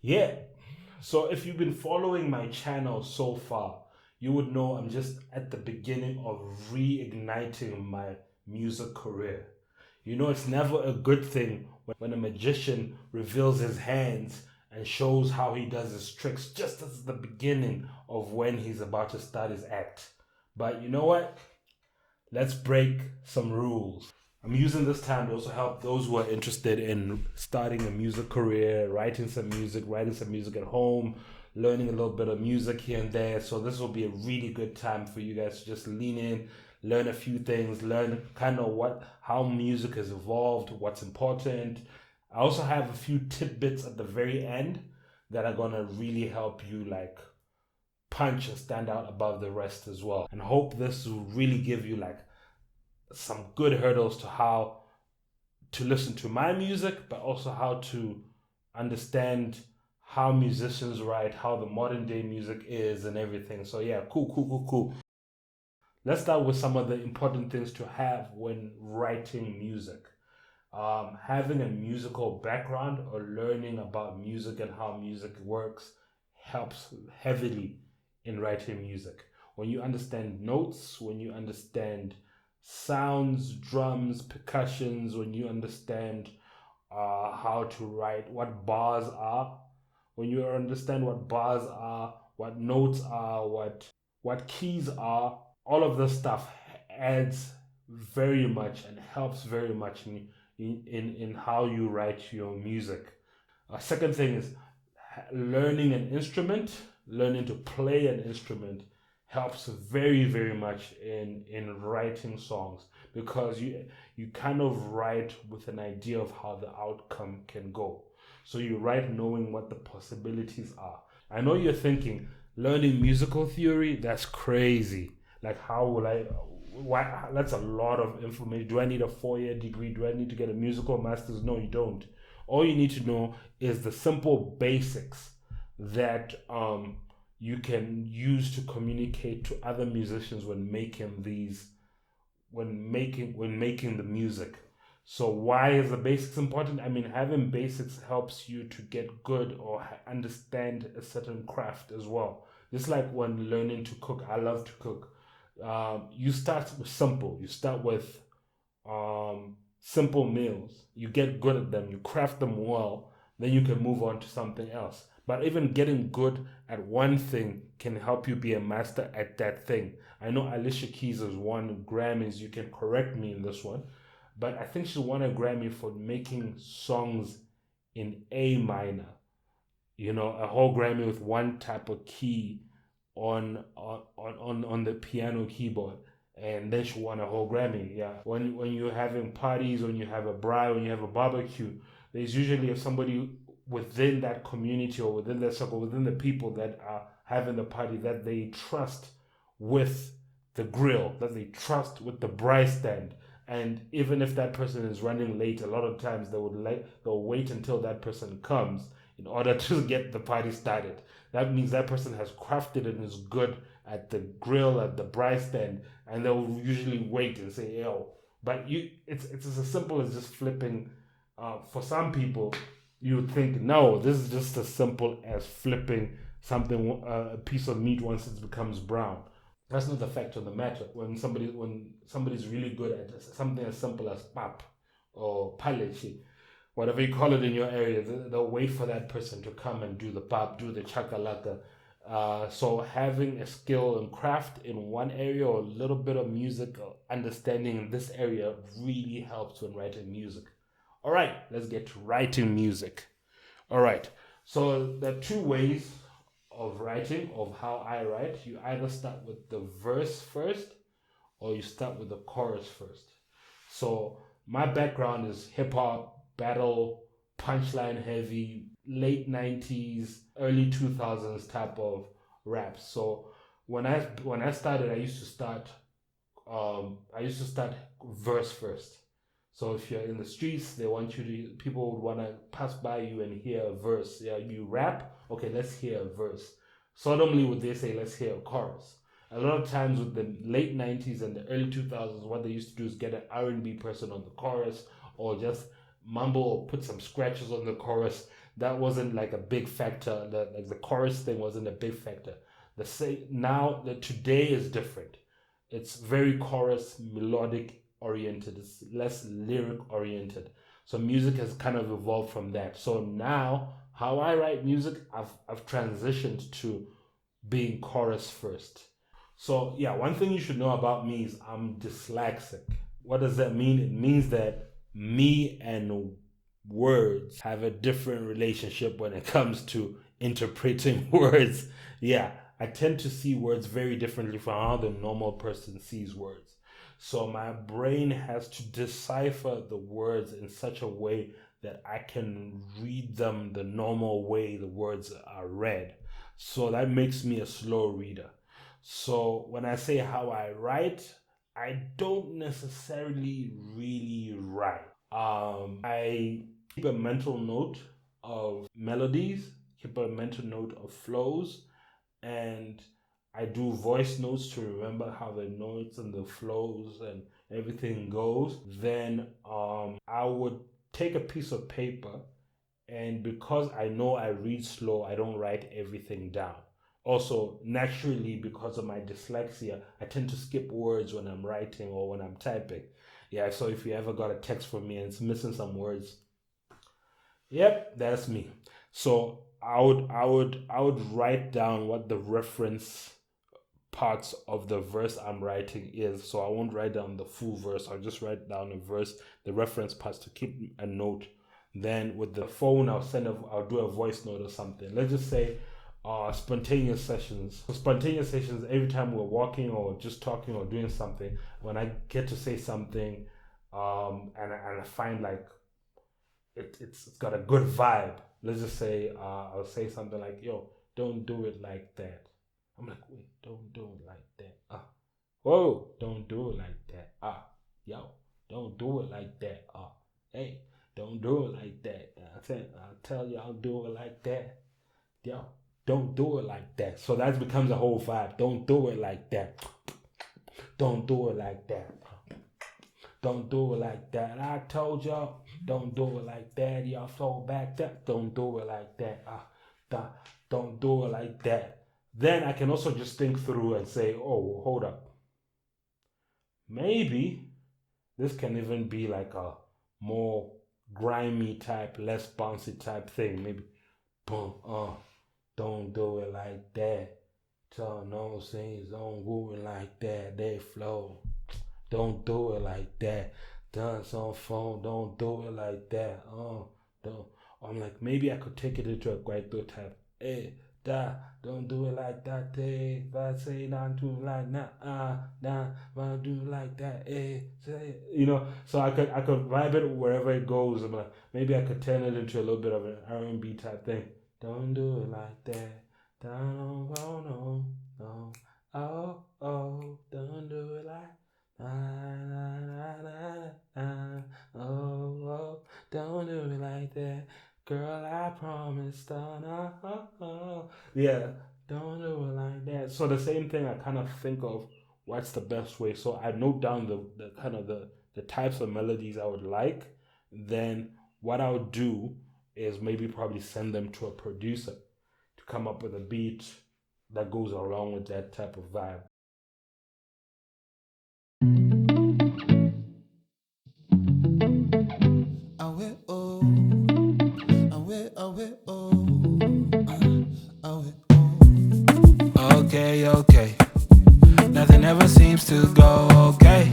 Yeah. So if you've been following my channel so far, you would know I'm just at the beginning of reigniting my music career. You know, it's never a good thing when a magician reveals his hands and shows how he does his tricks just as the beginning of when he's about to start his act. But you know what? Let's break some rules. I'm using this time to also help those who are interested in starting a music career, writing some music at home, learning a little bit of music here and there. So this will be a really good time for you guys to just lean in, learn a few things, learn kind of how music has evolved, what's important. I also have a few tidbits at the very end that are gonna really help you like punch and stand out above the rest as well. And hope this will really give you like some good hurdles to how to listen to my music, but also how to understand how musicians write, how the modern day music is, and everything. So, yeah, cool. Let's start with some of the important things to have when writing music. Having a musical background or learning about music and how music works helps heavily in writing music. When you understand notes, when you understand sounds, drums, percussions, when you understand how to write, what bars are, when you understand what bars are, what notes are, what keys are, all of this stuff adds very much and helps very much in how you write your music. Second thing is learning an instrument, learning to play an instrument helps very much in writing songs because you kind of write with an idea of how the outcome can go. So you write knowing what the possibilities are. I know you're thinking learning musical theory, that's crazy. Like how will I why that's a lot of information. Do I need a 4 year degree? Do I need to get a musical master's? No, you don't. All you need to know is the simple basics that you can use to communicate to other musicians when making the music. So why is the basics important? I mean, having basics helps you to get good or understand a certain craft as well. Just like when learning to cook, I love to cook. You start with simple. You start with simple meals. You get good at them. You craft them well. Then you can move on to something else. But even getting good at one thing can help you be a master at that thing. I know Alicia Keys has won Grammys. You can correct me in this one, but I think she won a Grammy for making songs in A minor. You know, a whole Grammy with one type of key on the piano keyboard, and then she won a whole Grammy. Yeah, when you're having parties, when you have a braai, when you have a barbecue, there's usually somebody within that community or within that circle, within the people that are having the party that they trust with the grill, that they trust with the braai stand. And even if that person is running late, a lot of times they'll wait until that person comes in order to get the party started. That means that person has crafted and is good at the grill, at the braai stand, and they'll usually wait and say, "Yo." But it's as simple as just flipping. For some people, you would think, no, this is just as simple as flipping something, a piece of meat once it becomes brown. That's not the fact of the matter. When somebody's really good at something as simple as pap or palechi, whatever you call it in your area, they'll wait for that person to come and do the pap, do the chakalaka. So having a skill and craft in one area or a little bit of music or understanding in this area really helps when writing music. All right, let's get to writing music. All right, so there are two ways of writing, of how I write. You either start with the verse first or you start with the chorus first. So my background is hip hop, battle, punchline heavy, late 90s, early 2000s type of rap. So when I started, I used to start verse first. So if you're in the streets, people would want to pass by you and hear a verse. Yeah, you rap. Okay, let's hear a verse. Seldomly would they say, let's hear a chorus. A lot of times with the late 90s and the early 2000s, what they used to do is get an R&B person on the chorus or just mumble or put some scratches on the chorus. that wasn't like a big factor. The chorus thing wasn't a big factor. Now the today is different. It's very chorus melodic oriented. It's less lyric oriented. So music has kind of evolved from that. So now how I write music, I've transitioned to being chorus first. So yeah, one thing you should know about me is I'm dyslexic. What does that mean? It means that me and words have a different relationship when it comes to interpreting words. Yeah, I tend to see words very differently from how the normal person sees words. So my brain has to decipher the words in such a way that I can read them the normal way the words are read. So that makes me a slow reader. So when I say how I write, I don't necessarily really write. I keep a mental note of melodies, keep a mental note of flows, and I do voice notes to remember how the notes and the flows and everything goes. Then I would take a piece of paper, and because I know I read slow, I don't write everything down. Also, naturally, because of my dyslexia, I tend to skip words when I'm writing or when I'm typing. Yeah, so if you ever got a text from me and it's missing some words, yep, that's me. So I would write down what the reference parts of the verse I'm writing is. So I won't write down the full verse. I'll just write down a verse, the reference parts to keep a note. Then with the phone, I'll do a voice note or something. Let's just say spontaneous sessions. So spontaneous sessions, every time we're walking or just talking or doing something, when I get to say something, and I find like it's got a good vibe. Let's just say I'll say something like, "Yo, don't do it like that." I'm like, "Wait, don't do it like that." Whoa, don't do it like that. Yo, don't do it like that. Hey, don't do it like that. I'll tell you, I'll do it like that. Yo, don't do it like that. So that becomes a whole vibe. Don't do it like that. Don't do it like that. Don't do it like that. I told y'all, don't do it like that. Y'all fall back that. Don't do it like that. Don't do it like that. Then I can also just think through and say, oh, hold up. Maybe this can even be like a more grimy type, less bouncy type thing. Maybe, boom, don't do it like that. So no things don't do it like that. They flow. Don't do it like that. Dance on phone. Don't do it like that. Don't. I'm like, maybe I could take it into a Guaido type. Hey, don't do it like that. Hey, if I say don't do it like that, don't do it like that. Hey, say it. So I could vibe it wherever it goes. I'm like, maybe I could turn it into a little bit of an R&B type thing. Don't do it like that. Don't, no, no. Oh, don't do it like. Oh, don't do it like that. Girl, I promise. Yeah, don't do it like that. So the same thing I kind of think of what's the best way. So I note down the kind of the types of melodies I would like. Then what I would do is maybe probably send them to a producer to come up with a beat that goes along with that type of vibe. Awe oh, awe oh, awe oh. Okay, nothing ever seems to go okay.